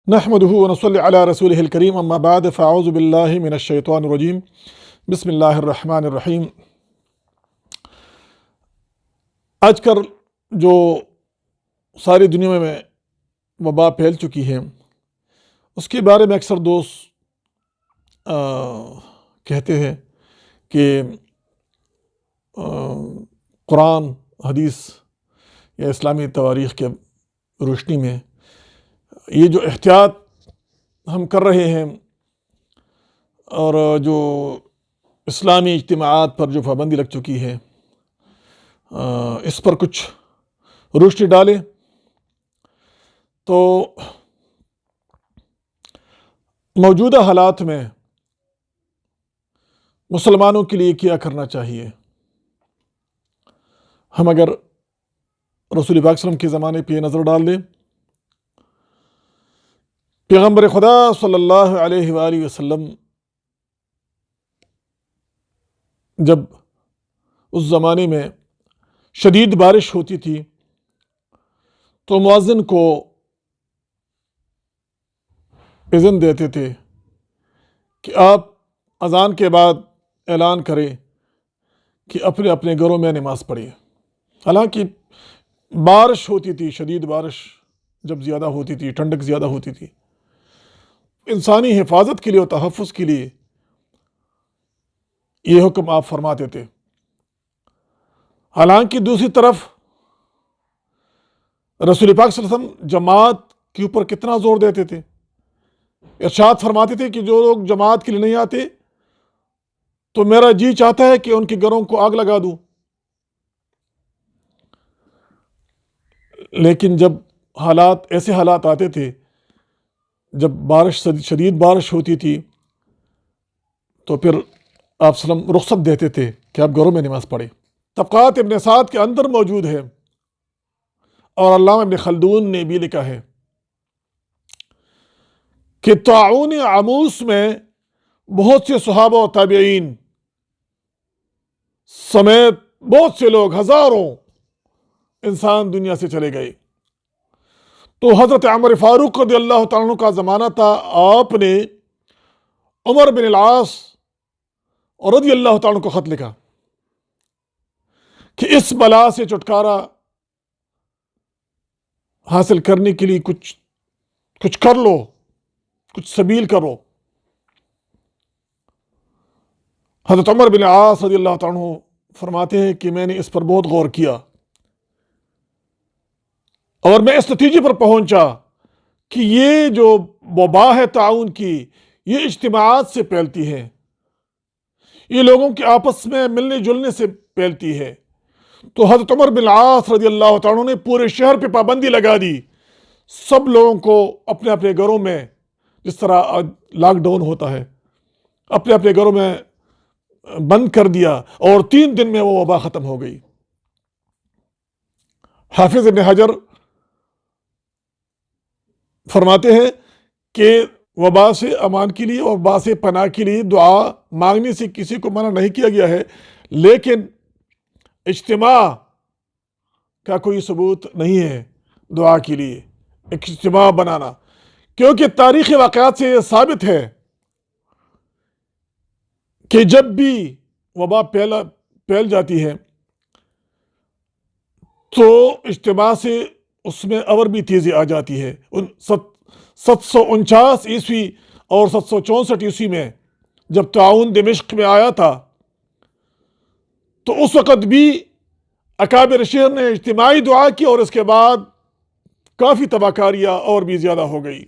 نحمده ونصلي على رسوله الكريم اما بعد فاعوذ بالله من الشيطان الرجيم بسم اللہ الرحمن الرحیم۔ آج کل جو ساری دنیا میں وبا پھیل چکی ہے اس کے بارے میں اکثر دوست کہتے ہیں کہ قرآن حدیث یا اسلامی تواریخ کے روشنی میں یہ جو احتیاط ہم کر رہے ہیں اور جو اسلامی اجتماعات پر جو پابندی لگ چکی ہے اس پر کچھ روشنی ڈالیں تو موجودہ حالات میں مسلمانوں کے لیے کیا کرنا چاہیے۔ ہم اگر رسول پاک صلی اللہ علیہ وسلم کے زمانے پہ نظر ڈال دیں، پیغمبر خدا صلی اللہ علیہ وآلہ وسلم جب اس زمانے میں شدید بارش ہوتی تھی تو مؤذن کو اذن دیتے تھے کہ آپ اذان کے بعد اعلان کریں کہ اپنے اپنے گھروں میں نماز پڑھیں۔ حالانکہ بارش ہوتی تھی، شدید بارش جب زیادہ ہوتی تھی، ٹھنڈک زیادہ ہوتی تھی، انسانی حفاظت کے لیے اور تحفظ کے لیے یہ حکم آپ فرماتے تھے۔ حالانکہ دوسری طرف رسول پاک صلی اللہ علیہ وسلم جماعت کے اوپر کتنا زور دیتے تھے، ارشاد فرماتے تھے کہ جو لوگ جماعت کے لیے نہیں آتے تو میرا جی چاہتا ہے کہ ان کے گھروں کو آگ لگا دوں۔ لیکن جب ایسے حالات آتے تھے جب شدید بارش ہوتی تھی تو پھر آپ صلی اللہ علیہ وسلم رخصت دیتے تھے کہ آپ گھروں میں نماز پڑھیں۔ طبقات ابن سعد کے اندر موجود ہے اور علامہ ابن خلدون نے بھی لکھا ہے کہ طاعون عموس میں بہت سے صحابہ و تابعین سمیت بہت سے لوگ، ہزاروں انسان دنیا سے چلے گئے۔ تو حضرت عمر فاروق رضی اللہ تعالیٰ عنہ کا زمانہ تھا، آپ نے عمر بن العاص رضی اللہ تعالیٰ عنہ کو خط لکھا کہ اس بلا سے چھٹکارا حاصل کرنے کے لیے کچھ کر لو، کچھ سبیل کرو۔ حضرت عمر بن العاص رضی اللہ تعالیٰ عنہ فرماتے ہیں کہ میں نے اس پر بہت غور کیا اور میں اس نتیجے پر پہنچا کہ یہ جو وبا ہے تعاون کی، یہ اجتماعات سے پھیلتی ہے، یہ لوگوں کے آپس میں ملنے جلنے سے پھیلتی ہے۔ تو حضرت عمر بن العاص رضی اللہ تعالیٰ عنہ نے پورے شہر پہ پابندی لگا دی، سب لوگوں کو اپنے اپنے گھروں میں، جس طرح لاک ڈاؤن ہوتا ہے، اپنے اپنے گھروں میں بند کر دیا اور 3 دن میں وہ وبا ختم ہو گئی۔ حافظ ابن حجر فرماتے ہیں کہ وبا سے امان کے لیے اور وبا سے پناہ کے لیے دعا مانگنے سے کسی کو منع نہیں کیا گیا ہے، لیکن اجتماع کا کوئی ثبوت نہیں ہے دعا کے لیے ایک اجتماع بنانا، کیونکہ تاریخی واقعات سے یہ ثابت ہے کہ جب بھی وبا پھیل جاتی ہے تو اجتماع سے اس میں اور بھی تیزی آ جاتی ہے۔ 749 عیسوی اور 764 عیسوی میں جب طاعون دمشق میں آیا تھا تو اس وقت بھی اکابر شہر نے اجتماعی دعا کی اور اس کے بعد کافی تباہ کاریاں اور بھی زیادہ ہو گئی۔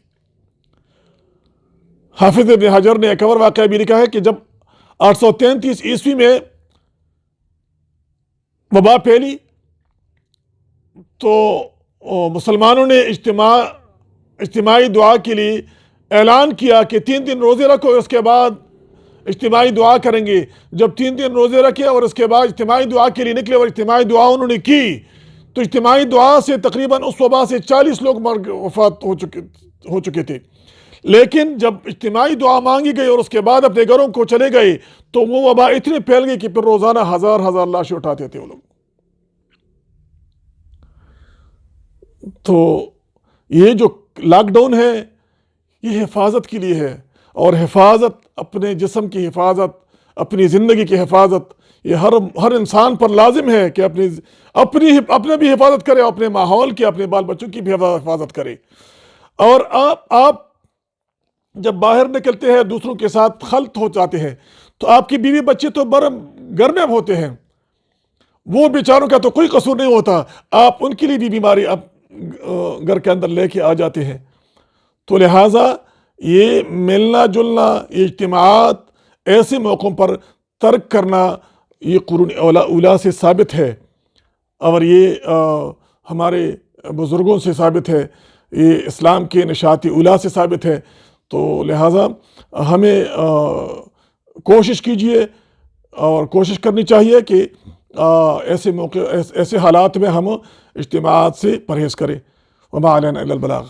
حافظ ابن حجر نے ایک اور واقعہ بھی لکھا ہے کہ جب 833 عیسوی میں وبا پھیلی تو مسلمانوں نے اجتماعی دعا کے لیے اعلان کیا کہ 3 دن روزے رکھو، اس کے بعد اجتماعی دعا کریں گے۔ جب 3 دن روزے رکھے اور اس کے بعد اجتماعی دعا کے لیے نکلے اور اجتماعی دعا انہوں نے کی تو اجتماعی دعا سے تقریباً اس وبا سے 40 لوگ وفات ہو چکے تھے۔ لیکن جب اجتماعی دعا مانگی گئی اور اس کے بعد اپنے گھروں کو چلے گئے تو وہ وبا اتنے پھیل گئی کہ پھر روزانہ ہزار لاشیں اٹھاتے تھے وہ لوگ۔ تو یہ جو لاک ڈاؤن ہے یہ حفاظت کے لیے ہے، اور حفاظت اپنے جسم کی حفاظت، اپنی زندگی کی حفاظت، یہ ہر انسان پر لازم ہے کہ اپنے بھی حفاظت کرے، اپنے ماحول کی، اپنے بال بچوں کی بھی حفاظت کرے۔ اور آپ جب باہر نکلتے ہیں دوسروں کے ساتھ خلط ہو جاتے ہیں تو آپ کی بیوی بچے تو گھر میں ہوتے ہیں، وہ بیچاروں کا تو کوئی قصور نہیں ہوتا، آپ ان کے لیے بھی بیماری گھر کے اندر لے کے آ جاتے ہیں۔ تو لہٰذا یہ ملنا جلنا، یہ اجتماعات ایسے موقعوں پر ترک کرنا، یہ قرون اولیٰ سے ثابت ہے، اور یہ ہمارے بزرگوں سے ثابت ہے، یہ اسلام کے نشاط اولیٰ سے ثابت ہے۔ تو لہٰذا ہمیں کوشش کیجئے اور کوشش کرنی چاہیے کہ ایسے موقع، ایسے حالات میں ہم اجتماعات سے پرہیز کریں۔ وما علینا الا البلاغ۔